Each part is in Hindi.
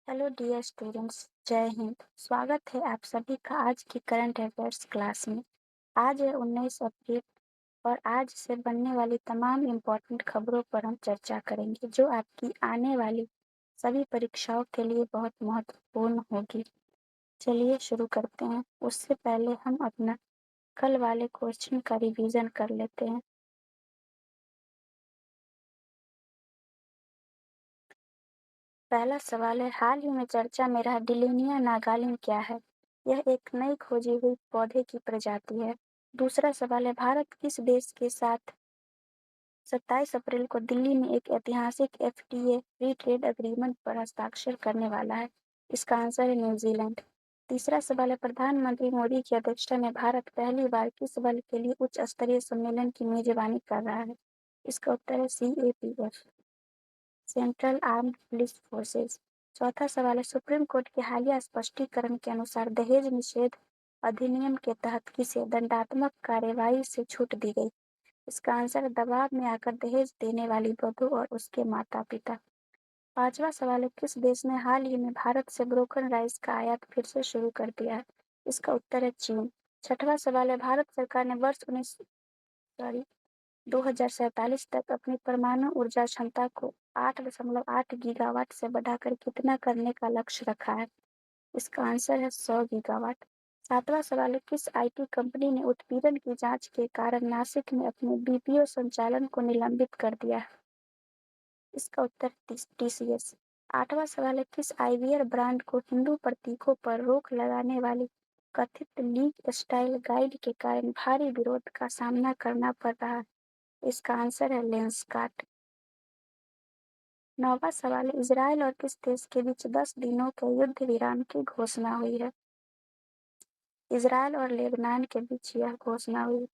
हेलो डियर स्टूडेंट्स, जय हिंद। स्वागत है आप सभी का आज की करंट अफेयर्स क्लास में। आज है 19 अप्रैल और आज से बनने वाली तमाम इम्पोर्टेंट खबरों पर हम चर्चा करेंगे जो आपकी आने वाली सभी परीक्षाओं के लिए बहुत महत्वपूर्ण होगी। चलिए शुरू करते हैं। उससे पहले हम अपना कल वाले क्वेश्चन का रिवीजन कर लेते हैं। पहला सवाल है, हाल ही में चर्चा में रहा डिलिनिया नागालिन क्या है? यह एक नई खोजी हुई पौधे की प्रजाति है। दूसरा सवाल है, भारत किस देश के साथ 27 अप्रैल को दिल्ली में एक ऐतिहासिक एफटीए फ्री ट्रेड एग्रीमेंट पर हस्ताक्षर करने वाला है? इसका आंसर है न्यूजीलैंड। तीसरा सवाल है, प्रधानमंत्री मोदी की अध्यक्षता में भारत पहली बार किस बल के लिए उच्च स्तरीय सम्मेलन की मेजबानी कर रहा है? इसका उत्तर है CAPF, central armed police forces. चौथा सवाल है, सुप्रीम कोर्ट के हालिया स्पष्टीकरण के अनुसार दहेज निषेध अधिनियम के तहत किसे दंडात्मक कार्यवाही से छूट दी गई? इसका आंसर है, दबाव में आकर दहेज देने वाली वधू और उसके माता पिता। पांचवा सवाल है, किस देश ने हाल ही में भारत से ब्रोकन राइस का आयात फिर से शुरू कर दिया है? इसका उत्तर है चीन। छठवां सवाल है, भारत सरकार ने वर्ष 2047 तक अपनी परमाणु ऊर्जा क्षमता को 8.8 गीगावाट से बढ़ाकर कितना करने का लक्ष्य रखा है? इसका आंसर है 100 गीगावाट। सातवां सवाल है, किस आईटी कंपनी ने उत्पीड़न की जांच के कारण नासिक में अपने बीपीओ संचालन को निलंबित कर दिया है? इसका उत्तर TCS। आठवां सवाल है, किस आईवीआर ब्रांड को हिंदू प्रतीकों पर रोक लगाने वाली कथित लीग स्टाइल गाइड के कारण भारी विरोध का सामना करना पड़ रहा है? इसका आंसर है लेंसकार्ट। नौवां सवाल है, इजरायल और किस देश के बीच 10 दिनों के युद्ध विराम की घोषणा हुई है? इजरायल और लेबनान के बीच यह घोषणा हुई।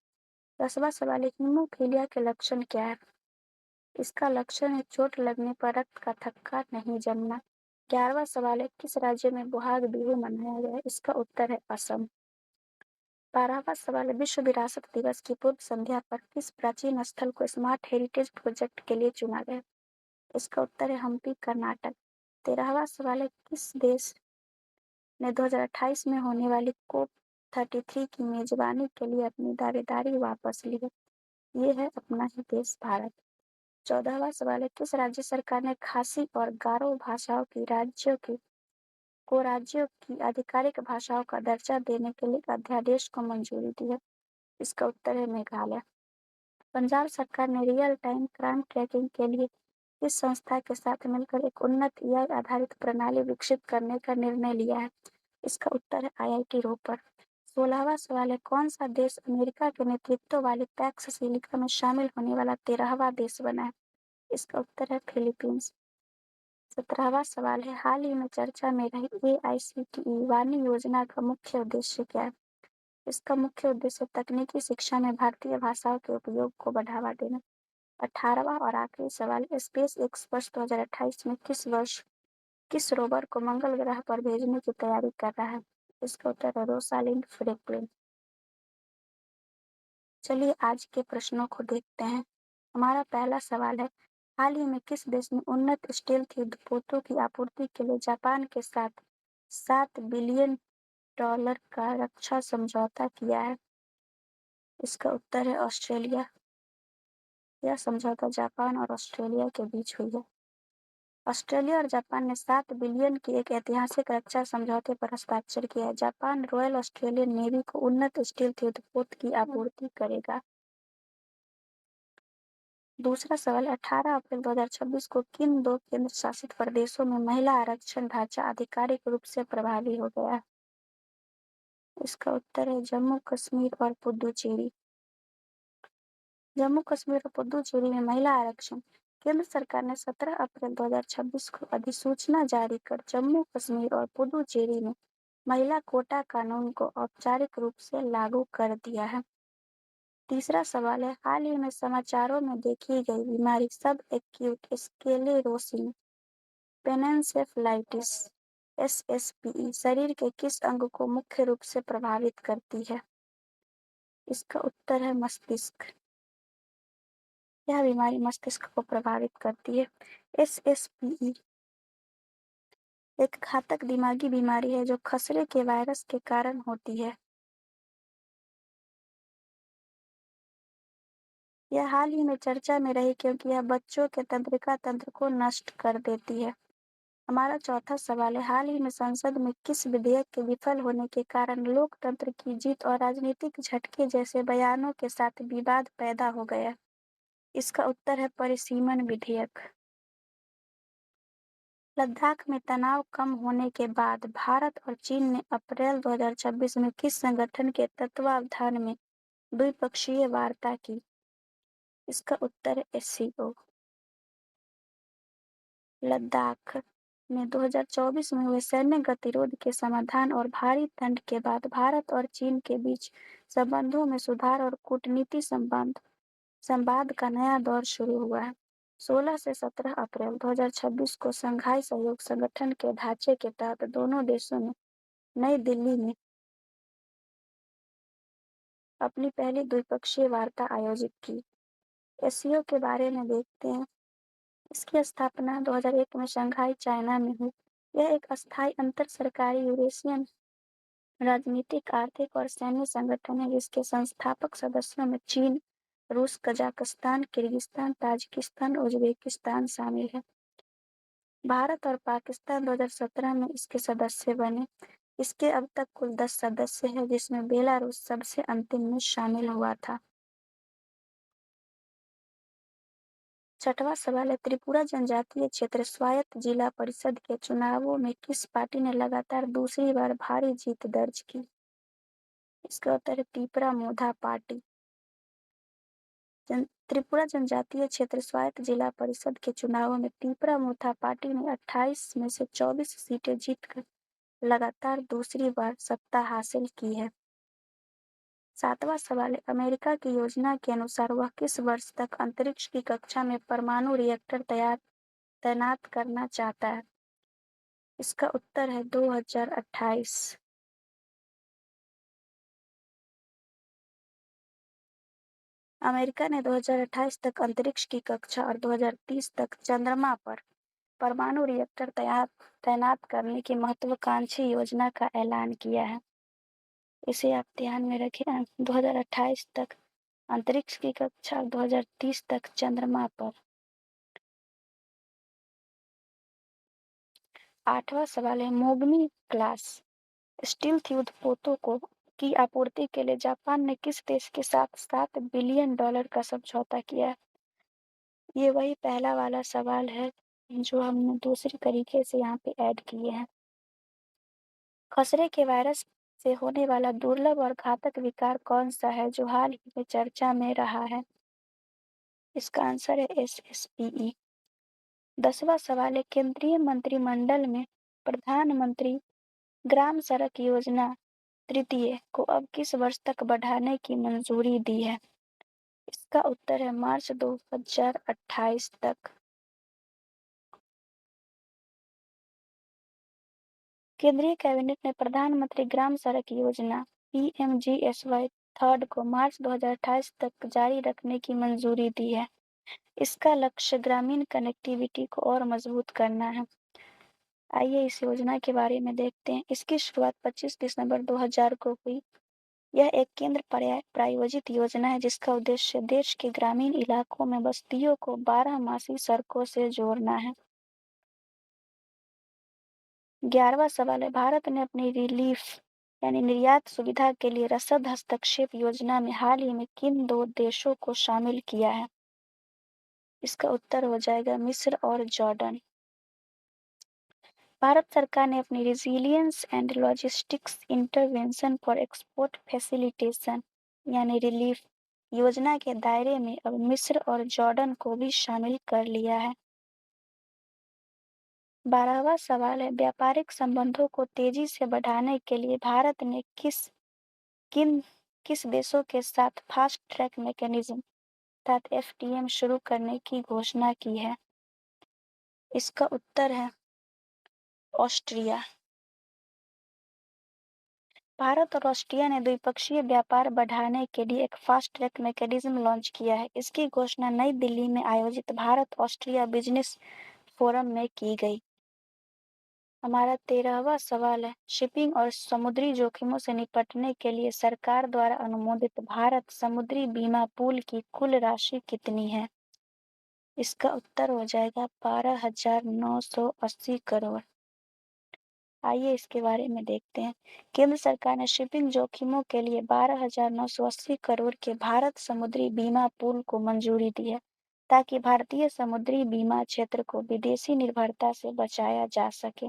10वां सवाल है, हीमोफीलिया के लक्षण क्या है? इसका लक्षण है चोट लगने पर रक्त का थक्का नहीं जमना। 11वां सवाल है, किस राज्य में बोहाग बिहू मनाया गया है? इसका उत्तर है असम। 12वां सवाल है, विश्व विरासत दिवस की पूर्व संध्या पर किस प्राचीन स्थल को स्मार्ट हेरिटेज प्रोजेक्ट के लिए चुना गया? इसका उत्तर है हम्पी, कर्नाटक। 13वां सवाल है, किस देश ने 2028 में होने वाली COP33 की मेजबानी के लिए अपनी दावेदारी वापस ली है? ये है अपना ही देश भारत। 14वां सवाल है, किस राज्य सरकार ने खासी और गारो भाषाओं की राज्यों की आधिकारिक भाषाओं का दर्जा देने के लिए एक अध्यादेश को मंजूरी दी है? इसका उत्तर है मेघालय। पंजाब सरकार ने रियल टाइम क्राइम ट्रैकिंग के लिए इस संस्था के साथ मिलकर एक उन्नत AI आधारित प्रणाली विकसित करने का निर्णय लिया है? इसका उत्तर है IIT रोपर। 16वां सवाल है, कौन सा देश अमेरिका के नेतृत्व वाली पैक्स सिलिका में शामिल होने वाला 13वां देश बना है? इसका उत्तर है फिलीपींस। 17वां सवाल है, हाल ही में चर्चा में रही AICTE वाणी योजना का मुख्य उद्देश्य क्या है? इसका मुख्य उद्देश्य तकनीकी शिक्षा में भारतीय भाषाओं के उपयोग को बढ़ावा देना। 18वां और आखिरी सवाल, स्पेस एक्सप्रेस 2028 में किस वर्ष किस रोवर को मंगल ग्रह पर भेजने की तैयारी कर रहा है? इसका उत्तर है रोसालिंड फ्रैंकलिन। चलिए आज के प्रश्नों को देखते हैं। हमारा पहला सवाल है, हाल ही में किस देश ने उन्नत स्टेल्थ युद्धपोतों की आपूर्ति के लिए जापान के साथ $7 बिलियन का रक्षा समझौता किया है? इसका उत्तर है ऑस्ट्रेलिया। यह समझौता जापान और ऑस्ट्रेलिया के बीच हुई है। ऑस्ट्रेलिया और जापान ने 7 बिलियन की एक ऐतिहासिक रक्षा समझौते पर हस्ताक्षर किया है। जापान रॉयल ऑस्ट्रेलियन नेवी को उन्नत स्टील्थ युद्धपोत की आपूर्ति करेगा। दूसरा सवाल, 18 अप्रैल 2026 को किन दो केंद्र शासित प्रदेशों में महिला आरक्षण ढांचा आधिकारिक रूप से प्रभावी हो गया? इसका उत्तर है जम्मू कश्मीर और पुडुचेरी। जम्मू कश्मीर और पुडुचेरी में महिला आरक्षण। केंद्र सरकार ने 17 अप्रैल 2026 को अधिसूचना जारी कर जम्मू कश्मीर और पुडुचेरी में महिला कोटा कानून को औपचारिक रूप से लागू कर दिया है। तीसरा सवाल है, हाल ही में समाचारों में देखी गई बीमारी सब एक्यूट स्क्लेरोसिस पेनिनसेफलाइटिस SSPE शरीर के किस अंग को मुख्य रूप से प्रभावित करती है? इसका उत्तर है मस्तिष्क। यह बीमारी मस्तिष्क को प्रभावित करती है। SSPE एक घातक दिमागी बीमारी है जो खसरे के वायरस के कारण होती है। यह हाल ही में चर्चा में रही क्योंकि यह बच्चों के तंत्रिका तंत्र को नष्ट कर देती है। हमारा चौथा सवाल है, हाल ही में संसद में किस विधेयक के विफल होने के कारण लोकतंत्र की जीत और राजनीतिक झटके जैसे बयानों के साथ विवाद पैदा हो गया? इसका उत्तर है परिसीमन विधेयक। लद्दाख में तनाव कम होने के बाद भारत और चीन ने अप्रैल 2026 में किस संगठन के तत्वावधान में द्विपक्षीय वार्ता की? इसका उत्तर है एससीओ। लद्दाख में 2024 में हुए सैन्य गतिरोध के समाधान और भारी ठंड के बाद भारत और चीन के बीच संबंधों में सुधार और कूटनीति संवाद का नया दौर शुरू हुआ है। 16 से 17 अप्रैल 2026 को शंघाई सहयोग संगठन के ढांचे के तहत दोनों देशों ने नई दिल्ली में अपनी पहली द्विपक्षीय वार्ता आयोजित की। एससीओ के बारे में देखते हैं। इसकी स्थापना 2001 में शंघाई, चाइना में हुई। यह एक अस्थायी अंतर-सरकारी यूरेशियन राजनीतिक, आर्थिक और सैन्य संगठन है जिसके संस्थापक सदस्यों में चीन, रूस, कजाकिस्तान, किर्गिस्तान, ताजिकिस्तान, उज्बेकिस्तान शामिल है। भारत और पाकिस्तान 2017 में इसके सदस्य बने। इसके अब तक कुल 10 सदस्य हैं जिसमें बेलारूस सबसे अंतिम में शामिल हुआ था। छठवां सवाल है, त्रिपुरा जनजातीय क्षेत्र स्वायत्त जिला परिषद के चुनावों में किस पार्टी ने लगातार दूसरी बार भारी जीत दर्ज की? इसका उत्तर है तीपरा मोधा पार्टी। त्रिपुरा जनजातीय क्षेत्र स्वायत्त जिला परिषद के चुनावों में तीपरा मोथा पार्टी ने 28 में से 24 सीटें जीतकर लगातार दूसरी बार सत्ता हासिल की है। सातवां सवाल है, अमेरिका की योजना के अनुसार वह किस वर्ष तक अंतरिक्ष की कक्षा में परमाणु रिएक्टर तैनात करना चाहता है? इसका उत्तर है 2028। अमेरिका ने 2028 तक अंतरिक्ष की कक्षा और 2030 तक चंद्रमा पर परमाणु रिएक्टर तैनात करने की महत्वाकांक्षी योजना का ऐलान किया है। इसे आप ध्यान में रखें। 2028 तक अंतरिक्ष की कक्षा और 2030 तक चंद्रमा पर। आठवां सवाल है, मोगमी क्लास स्टील्थ युद्धपोतों की आपूर्ति के लिए जापान ने किस देश के साथ $7 बिलियन का समझौता किया है? ये वही पहला वाला सवाल है जो हमने दूसरी तरीके से यहाँ पे ऐड किए हैं। खसरे के वायरस से होने वाला दुर्लभ और घातक विकार कौन सा है जो हाल ही में चर्चा में रहा है? इसका आंसर है SSPE। 10वां सवाल है, केंद्रीय मंत्रिमंडल में प्रधानमंत्री ग्राम सड़क योजना तृतीय को अब किस वर्ष तक बढ़ाने की मंजूरी दी है? इसका उत्तर है मार्च 2028 तक। केंद्रीय कैबिनेट ने प्रधानमंत्री ग्राम सड़क योजना PMGSY थर्ड को मार्च 2028 तक जारी रखने की मंजूरी दी है। इसका लक्ष्य ग्रामीण कनेक्टिविटी को और मजबूत करना है। आइए इस योजना के बारे में देखते हैं। इसकी शुरुआत 25 दिसंबर 2000 को हुई। यह एक केंद्र प्रायोजित योजना है जिसका उद्देश्य देश के ग्रामीण इलाकों में बस्तियों को 12मासी सड़कों से जोड़ना है। 11वां सवाल है, भारत ने अपनी रिलीफ यानी निर्यात सुविधा के लिए रसद हस्तक्षेप योजना में हाल ही में किन 2 देशों को शामिल किया है? इसका उत्तर हो जाएगा मिस्र और जॉर्डन। भारत सरकार ने अपनी resilience and logistics intervention for export facilitation यानी रिलीफ योजना के दायरे में अब मिस्र और जॉर्डन को भी शामिल कर लिया है। 12वां सवाल है, व्यापारिक संबंधों को तेजी से बढ़ाने के लिए भारत ने किस देशों के साथ फास्ट ट्रैक मैकेनिज्म अर्थात FTM शुरू करने की घोषणा की है? इसका उत्तर है ऑस्ट्रिया। भारत और ऑस्ट्रिया ने द्विपक्षीय व्यापार बढ़ाने के लिए एक फास्ट ट्रैक मैकेनिज्म लॉन्च किया है। इसकी घोषणा नई दिल्ली में आयोजित भारत ऑस्ट्रिया बिजनेस फोरम में की गई। हमारा 13वां सवाल है, शिपिंग और समुद्री जोखिमों से निपटने के लिए सरकार द्वारा अनुमोदित भारत समुद्री बीमा पूल की कुल राशि कितनी है? इसका उत्तर हो जाएगा 12,980 करोड़। आइए इसके बारे में देखते हैं। केंद्र सरकार ने शिपिंग जोखिमों के लिए 12,980 करोड़ के भारत समुद्री बीमा पूल को मंजूरी दी है, ताकि भारतीय समुद्री बीमा क्षेत्र को विदेशी निर्भरता से बचाया जा सके।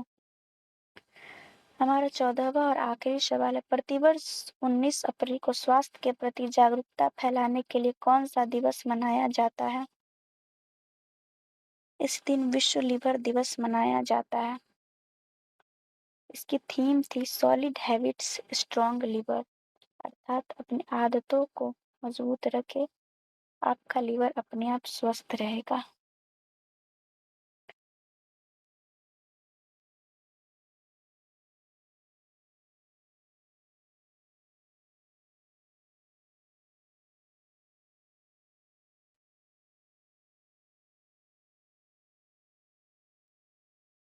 हमारा 14वां और आखिरी सवाल है, प्रतिवर्ष 19 अप्रैल को स्वास्थ्य के प्रति जागरूकता फैलाने के लिए कौन सा दिवस मनाया जाता है? इस दिन विश्व लिवर दिवस मनाया जाता है। इसकी थीम थी सॉलिड हैबिट्स स्ट्रॉन्ग लिवर, अर्थात अपनी आदतों को मजबूत रखें, आपका लिवर अपने आप स्वस्थ रहेगा।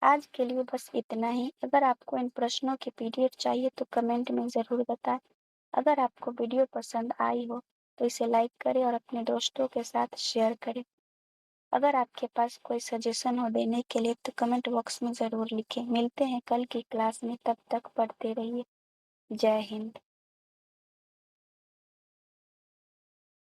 आज के लिए बस इतना ही। अगर आपको इन प्रश्नों की पीडीएफ चाहिए तो कमेंट में ज़रूर बताएं। अगर आपको वीडियो पसंद आई हो तो इसे लाइक करें और अपने दोस्तों के साथ शेयर करें। अगर आपके पास कोई सजेशन हो देने के लिए तो कमेंट बॉक्स में ज़रूर लिखें। मिलते हैं कल की क्लास में, तब तक पढ़ते रहिए। जय हिंद।